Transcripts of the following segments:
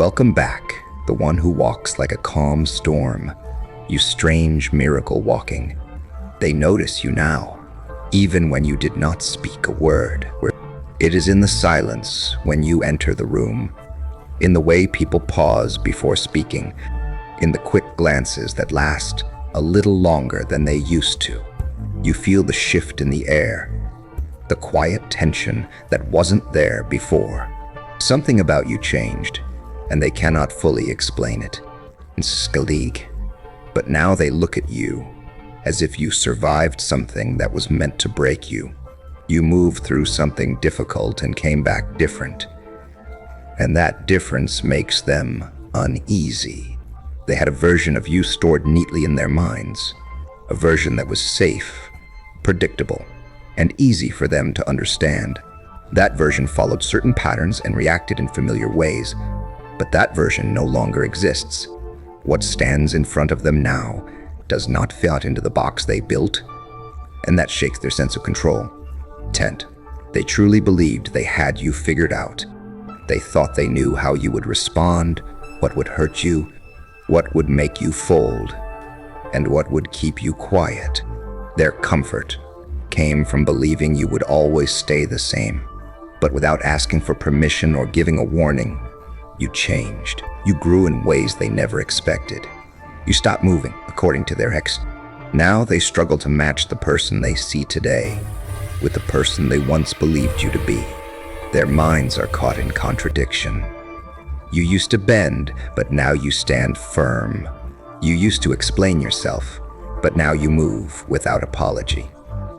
Welcome back, the one who walks like a calm storm. You strange miracle walking. They notice you now, even when you did not speak a word. It is in the silence when you enter the room, in the way people pause before speaking, in the quick glances that last a little longer than they used to. You feel the shift in the air, the quiet tension that wasn't there before. Something about you changed, and they cannot fully explain it. But now they look at you as if you survived something that was meant to break you. You moved through something difficult and came back different. And that difference makes them uneasy. They had a version of you stored neatly in their minds, a version that was safe, predictable, and easy for them to understand. That version followed certain patterns and reacted in familiar ways, but that version no longer exists. What stands in front of them now does not fit into the box they built, and that shakes their sense of control. They truly believed they had you figured out. They thought they knew how you would respond, what would hurt you, what would make you fold, and what would keep you quiet. Their comfort came from believing you would always stay the same. But without asking for permission or giving a warning, you changed. You grew in ways they never expected. You stopped moving according to their Now they struggle to match the person they see today with the person they once believed you to be. Their minds are caught in contradiction. You used to bend, but now you stand firm. You used to explain yourself, but now you move without apology.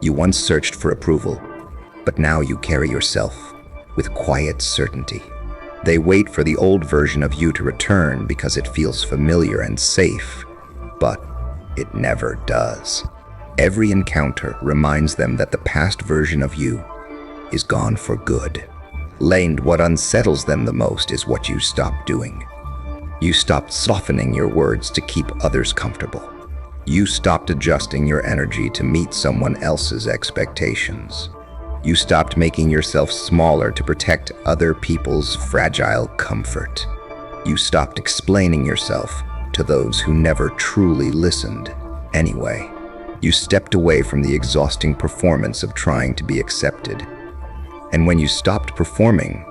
You once searched for approval, but now you carry yourself with quiet certainty. They wait for the old version of you to return because it feels familiar and safe, but it never does. Every encounter reminds them that the past version of you is gone for good. What unsettles them the most is what you stopped doing. You stopped softening your words to keep others comfortable. You stopped adjusting your energy to meet someone else's expectations. You stopped making yourself smaller to protect other people's fragile comfort. You stopped explaining yourself to those who never truly listened anyway. You stepped away from the exhausting performance of trying to be accepted. And when you stopped performing,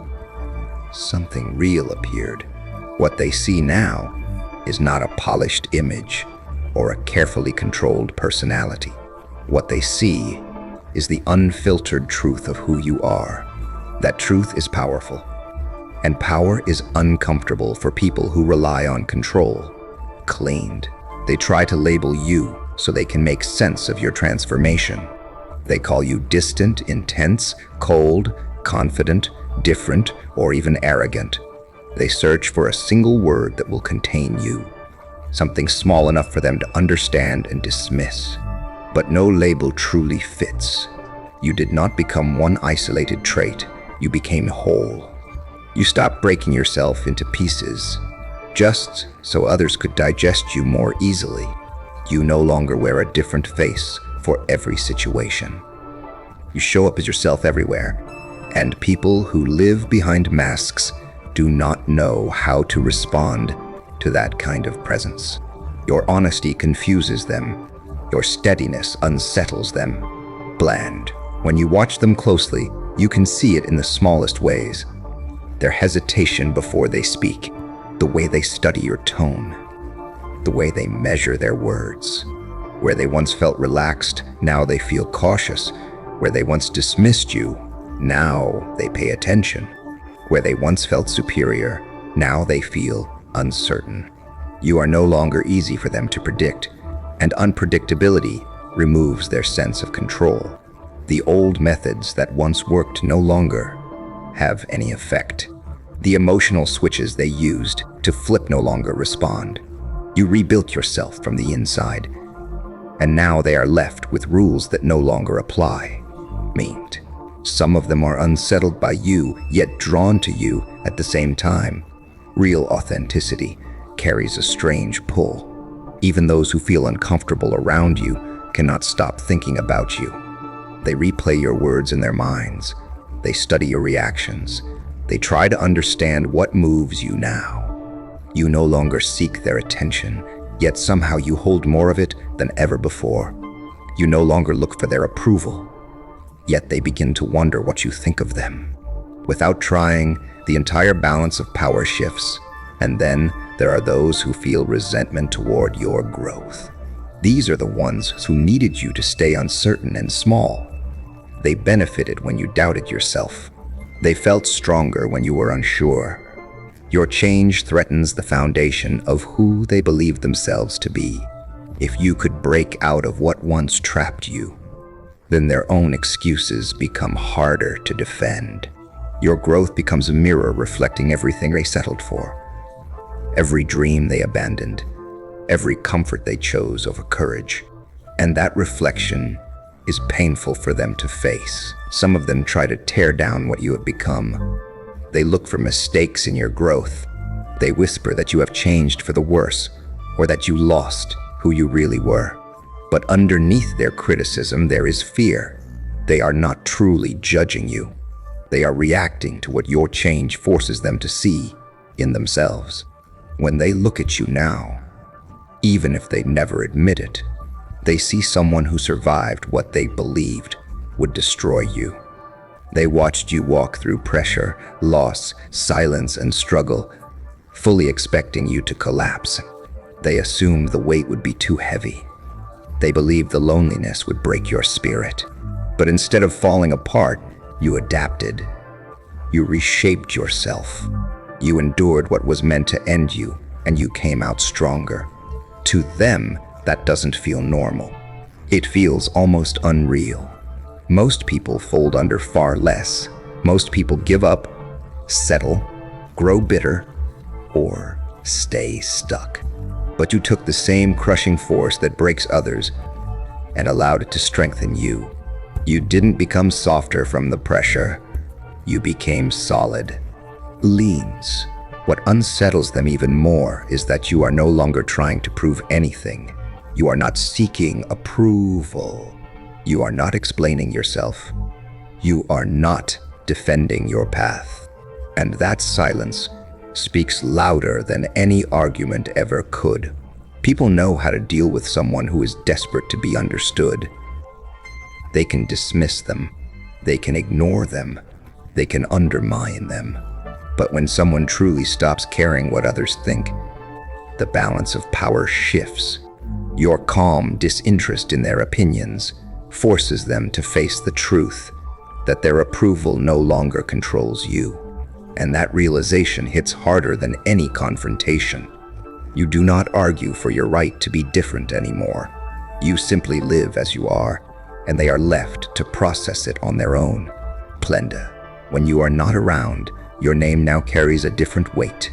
something real appeared. What they see now is not a polished image or a carefully controlled personality. What they see is the unfiltered truth of who you are. That truth is powerful, and power is uncomfortable for people who rely on control. Cleaned. They try to label you so they can make sense of your transformation. They call you distant, intense, cold, confident, different, or even arrogant. They search for a single word that will contain you, something small enough for them to understand and dismiss. But no label truly fits. You did not become one isolated trait. You became whole. You stopped breaking yourself into pieces, just so others could digest you more easily. You no longer wear a different face for every situation. You show up as yourself everywhere, and people who live behind masks do not know how to respond to that kind of presence. Your honesty confuses them. Your steadiness unsettles them. Bland. When you watch them closely, you can see it in the smallest ways. Their hesitation before they speak, the way they study your tone, the way they measure their words. Where they once felt relaxed, now they feel cautious. Where they once dismissed you, now they pay attention. Where they once felt superior, now they feel uncertain. You are no longer easy for them to predict, and unpredictability removes their sense of control. The old methods that once worked no longer have any effect. The emotional switches they used to flip no longer respond. You rebuilt yourself from the inside, and now they are left with rules that no longer apply. Some of them are unsettled by you, yet drawn to you at the same time. Real authenticity carries a strange pull. Even those who feel uncomfortable around you cannot stop thinking about you. They replay your words in their minds. They study your reactions. They try to understand what moves you now. You no longer seek their attention, yet somehow you hold more of it than ever before. You no longer look for their approval, yet they begin to wonder what you think of them. Without trying, the entire balance of power shifts, and then there are those who feel resentment toward your growth. These are the ones who needed you to stay uncertain and small. They benefited when you doubted yourself. They felt stronger when you were unsure. Your change threatens the foundation of who they believed themselves to be. If you could break out of what once trapped you, then their own excuses become harder to defend. Your growth becomes a mirror reflecting everything they settled for, every dream they abandoned, every comfort they chose over courage. And that reflection is painful for them to face. Some of them try to tear down what you have become. They look for mistakes in your growth. They whisper that you have changed for the worse, or that you lost who you really were. But underneath their criticism, there is fear. They are not truly judging you. They are reacting to what your change forces them to see in themselves. When they look at you now, even if they never admit it, they see someone who survived what they believed would destroy you. They watched you walk through pressure, loss, silence, and struggle, fully expecting you to collapse. They assumed the weight would be too heavy. They believed the loneliness would break your spirit. But instead of falling apart, you adapted. You reshaped yourself. You endured what was meant to end you, and you came out stronger. To them, that doesn't feel normal. It feels almost unreal. Most people fold under far less. Most people give up, settle, grow bitter, or stay stuck. But you took the same crushing force that breaks others and allowed it to strengthen you. You didn't become softer from the pressure. You became solid. Leans. What unsettles them even more is that you are no longer trying to prove anything. You are not seeking approval. You are not explaining yourself. You are not defending your path. And that silence speaks louder than any argument ever could. People know how to deal with someone who is desperate to be understood. They can dismiss them. They can ignore them. They can undermine them. But when someone truly stops caring what others think, the balance of power shifts. Your calm disinterest in their opinions forces them to face the truth that their approval no longer controls you. And that realization hits harder than any confrontation. You do not argue for your right to be different anymore. You simply live as you are, and they are left to process it on their own. Plenda, when you are not around, your name now carries a different weight.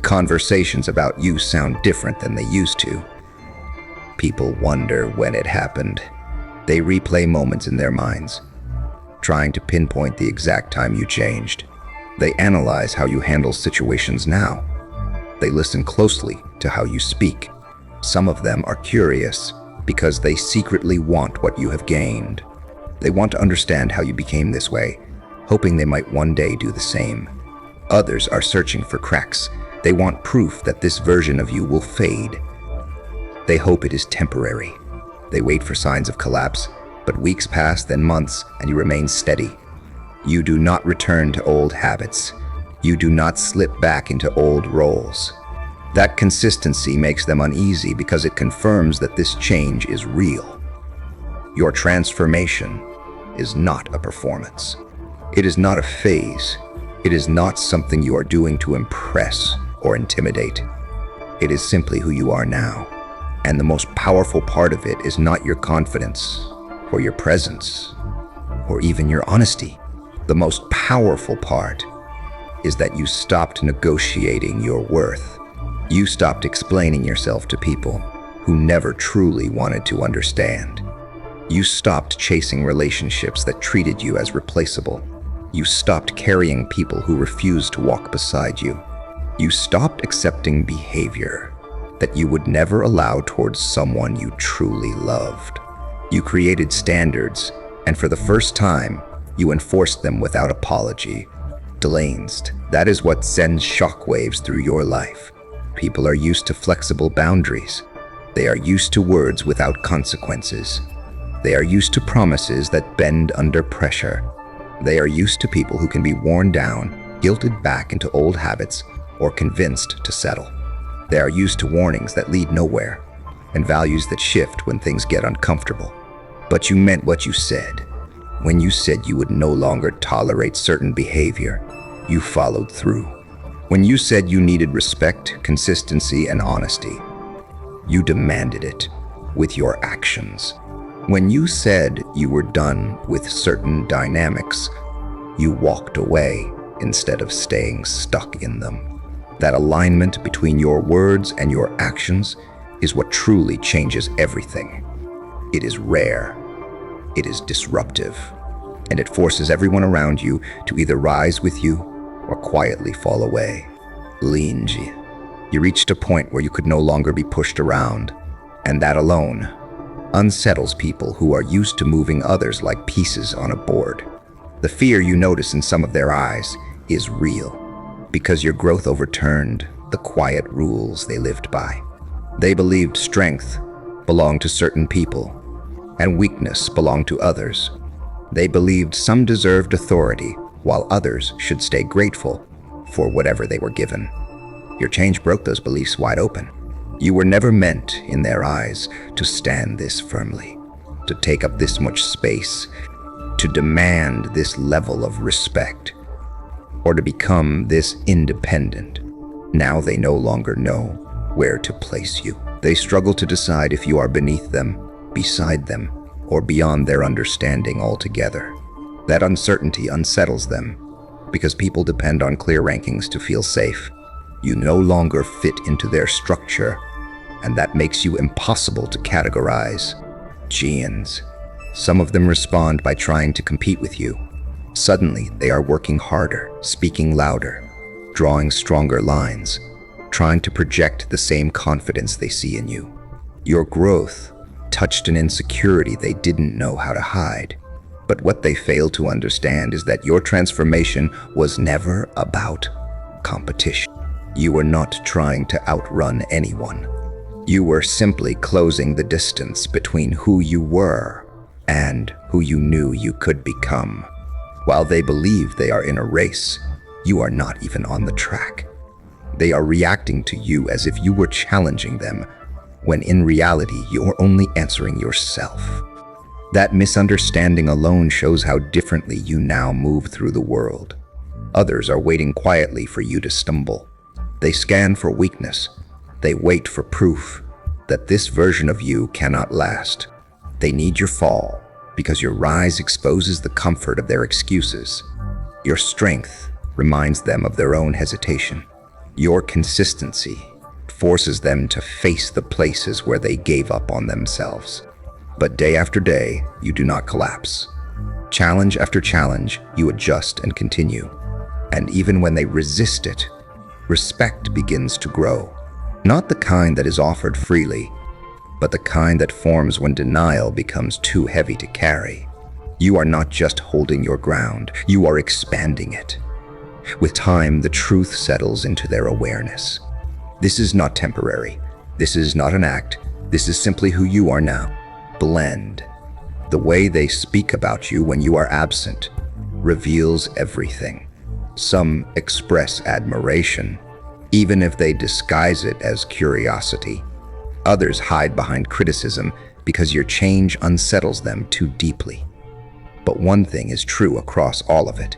Conversations about you sound different than they used to. People wonder when it happened. They replay moments in their minds, trying to pinpoint the exact time you changed. They analyze how you handle situations now. They listen closely to how you speak. Some of them are curious because they secretly want what you have gained. They want to understand how you became this way, hoping they might one day do the same. Others are searching for cracks. They want proof that this version of you will fade. They hope it is temporary. They wait for signs of collapse, but weeks pass, then months, and you remain steady. You do not return to old habits. You do not slip back into old roles. That consistency makes them uneasy because it confirms that this change is real. Your transformation is not a performance. It is not a phase. It is not something you are doing to impress or intimidate. It is simply who you are now. And the most powerful part of it is not your confidence, or your presence, or even your honesty. The most powerful part is that you stopped negotiating your worth. You stopped explaining yourself to people who never truly wanted to understand. You stopped chasing relationships that treated you as replaceable. You stopped carrying people who refused to walk beside you. You stopped accepting behavior that you would never allow towards someone you truly loved. You created standards, and for the first time, you enforced them without apology. Delanced, that is what sends shockwaves through your life. people are used to flexible boundaries. They are used to words without consequences. They are used to promises that bend under pressure. They are used to people who can be worn down, guilted back into old habits, or convinced to settle. They are used to warnings that lead nowhere, and values that shift when things get uncomfortable. But you meant what you said. When you said you would no longer tolerate certain behavior, you followed through. When you said you needed respect, consistency, and honesty, you demanded it with your actions. When you said you were done with certain dynamics, you walked away instead of staying stuck in them. That alignment between your words and your actions is what truly changes everything. It is rare, it is disruptive, and it forces everyone around you to either rise with you or quietly fall away. Linji. You reached a point where you could no longer be pushed around, and that alone unsettles people who are used to moving others like pieces on a board. The fear you notice in some of their eyes is real, because your growth overturned the quiet rules they lived by. They believed strength belonged to certain people, and weakness belonged to others. They believed some deserved authority, while others should stay grateful for whatever they were given. Your change broke those beliefs wide open. You were never meant, in their eyes, to stand this firmly, to take up this much space, to demand this level of respect, or to become this independent. Now they no longer know where to place you. They struggle to decide if you are beneath them, beside them, or beyond their understanding altogether. That uncertainty unsettles them, because people depend on clear rankings to feel safe. You no longer fit into their structure, and that makes you impossible to categorize. Geans. Some of them respond by trying to compete with you. Suddenly, they are working harder, speaking louder, drawing stronger lines, trying to project the same confidence they see in you. Your growth touched an insecurity they didn't know how to hide. But what they fail to understand is that your transformation was never about competition. You were not trying to outrun anyone. You were simply closing the distance between who you were and who you knew you could become. While they believe they are in a race, you are not even on the track. They are reacting to you as if you were challenging them, when in reality you're only answering yourself. That misunderstanding alone shows how differently you now move through the world. Others are waiting quietly for you to stumble. They scan for weakness. They wait for proof that this version of you cannot last. They need your fall, because your rise exposes the comfort of their excuses. Your strength reminds them of their own hesitation. Your consistency forces them to face the places where they gave up on themselves. But day after day, you do not collapse. Challenge after challenge, you adjust and continue. And even when they resist it, respect begins to grow. Not the kind that is offered freely, but the kind that forms when denial becomes too heavy to carry. You are not just holding your ground, you are expanding it. With time, the truth settles into their awareness. This is not temporary. This is not an act. This is simply who you are now. Blend. The way they speak about you when you are absent reveals everything. Some express admiration, even if they disguise it as curiosity. Others hide behind criticism because your change unsettles them too deeply. But one thing is true across all of it.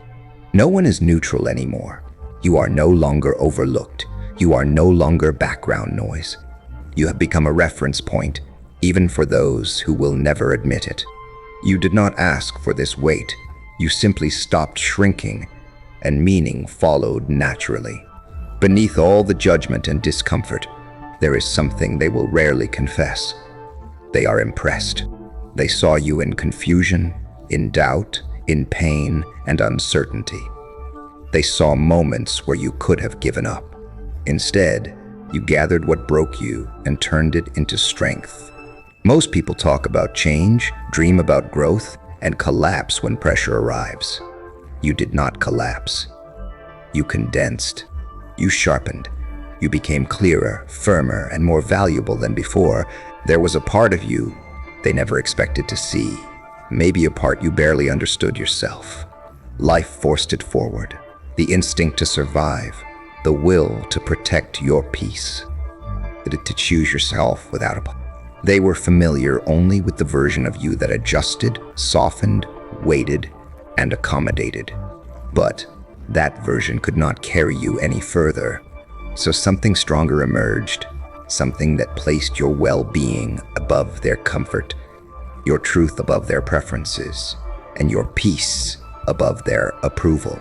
No one is neutral anymore. You are no longer overlooked. You are no longer background noise. You have become a reference point, even for those who will never admit it. You did not ask for this weight. You simply stopped shrinking, and meaning followed naturally. Beneath all the judgment and discomfort, there is something they will rarely confess. They are impressed. They saw you in confusion, in doubt, in pain, and uncertainty. They saw moments where you could have given up. Instead, you gathered what broke you and turned it into strength. Most people talk about change, dream about growth, and collapse when pressure arrives. You did not collapse. You condensed. You sharpened. You became clearer, firmer, and more valuable than before. There was a part of you they never expected to see. Maybe a part you barely understood yourself. Life forced it forward. The instinct to survive, the will to protect your peace, to choose yourself without a... They were familiar only with the version of you that adjusted, softened, waited, and accommodated. But that version could not carry you any further. So something stronger emerged, something that placed your well-being above their comfort, your truth above their preferences, and your peace above their approval.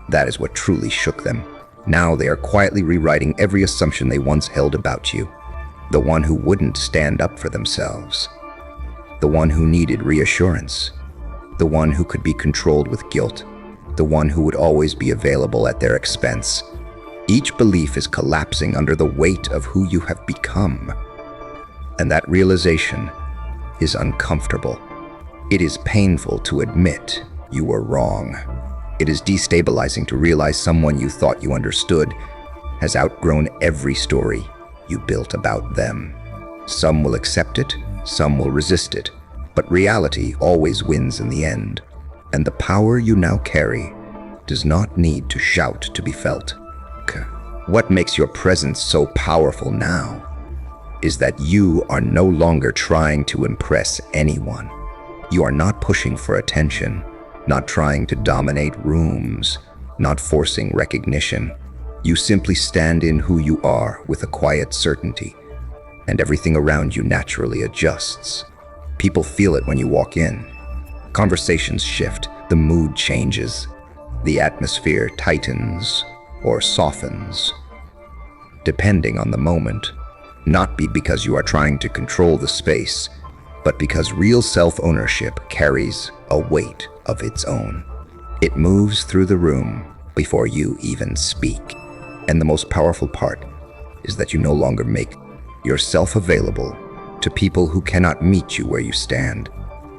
That is what truly shook them. Now they are quietly rewriting every assumption they once held about you. The one who wouldn't stand up for themselves. The one who needed reassurance. The one who could be controlled with guilt. The one who would always be available at their expense. Each belief is collapsing under the weight of who you have become. And that realization is uncomfortable. It is painful to admit you were wrong. It is destabilizing to realize someone you thought you understood has outgrown every story you built about them. Some will accept it, some will resist it, but reality always wins in the end. And the power you now carry does not need to shout to be felt. What makes your presence so powerful now is that you are no longer trying to impress anyone. You are not pushing for attention, not trying to dominate rooms, not forcing recognition. You simply stand in who you are with a quiet certainty, and everything around you naturally adjusts. People feel it when you walk in. Conversations shift, the mood changes, the atmosphere tightens or softens, depending on the moment. Not because you are trying to control the space, but because real self-ownership carries a weight of its own. It moves through the room before you even speak. And the most powerful part is that you no longer make yourself available to people who cannot meet you where you stand.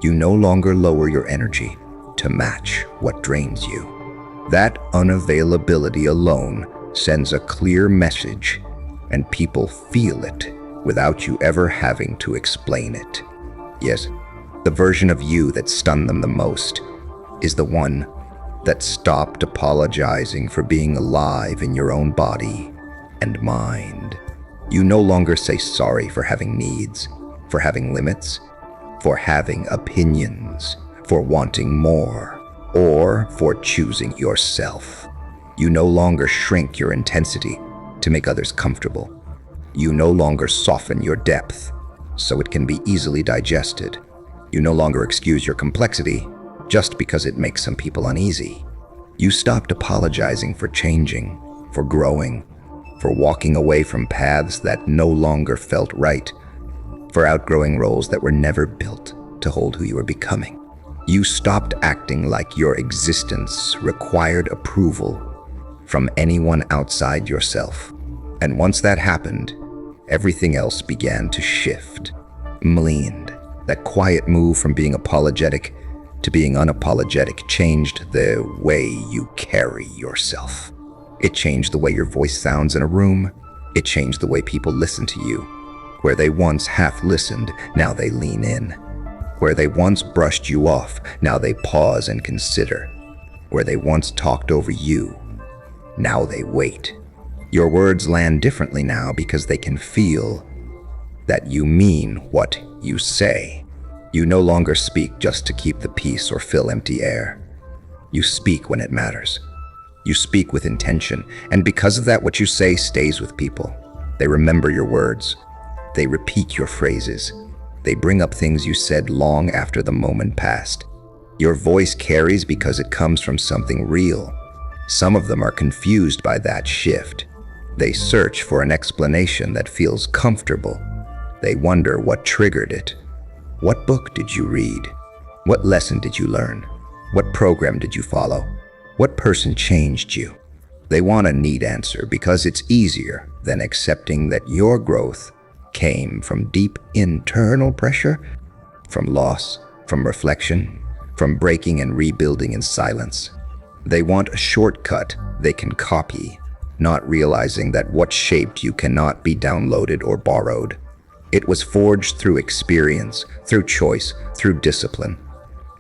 You no longer lower your energy to match what drains you. That unavailability alone sends a clear message, and people feel it without you ever having to explain it. Yes, the version of you that stunned them the most is the one that stopped apologizing for being alive in your own body and mind. You no longer say sorry for having needs, for having limits, for having opinions, for wanting more, or for choosing yourself. You no longer shrink your intensity to make others comfortable. You no longer soften your depth so it can be easily digested. You no longer excuse your complexity just because it makes some people uneasy. You stopped apologizing for changing, for growing, for walking away from paths that no longer felt right, for outgrowing roles that were never built to hold who you were becoming. You stopped acting like your existence required approval from anyone outside yourself. And once that happened, everything else began to shift. Mleaned. That quiet move from being apologetic to being unapologetic changed the way you carry yourself. It changed the way your voice sounds in a room. It changed the way people listen to you. Where they once half listened, now they lean in. Where they once brushed you off, now they pause and consider. Where they once talked over you, now they wait. Your words land differently now because they can feel that you mean what you say. You no longer speak just to keep the peace or fill empty air. You speak when it matters. You speak with intention, and because of that, what you say stays with people. They remember your words. They repeat your phrases. They bring up things you said long after the moment passed. Your voice carries because it comes from something real. Some of them are confused by that shift. They search for an explanation that feels comfortable. They wonder what triggered it. What book did you read? What lesson did you learn? What program did you follow? What person changed you? They want a neat answer because it's easier than accepting that your growth came from deep internal pressure, from loss, from reflection, from breaking and rebuilding in silence. They want a shortcut they can copy, not realizing that what shaped you cannot be downloaded or borrowed. It was forged through experience, through choice, through discipline,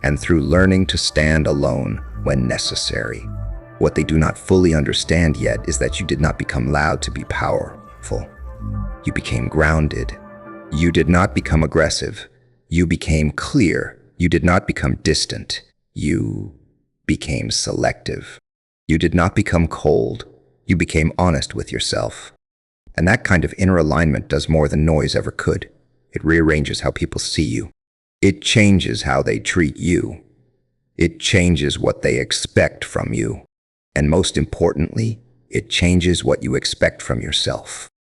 and through learning to stand alone when necessary. What they do not fully understand yet is that you did not become loud to be powerful. You became grounded. You did not become aggressive. You became clear. You did not become distant. You became selective. You did not become cold. You became honest with yourself. And that kind of inner alignment does more than noise ever could. It rearranges how people see you. It changes how they treat you. It changes what they expect from you. And most importantly, it changes what you expect from yourself.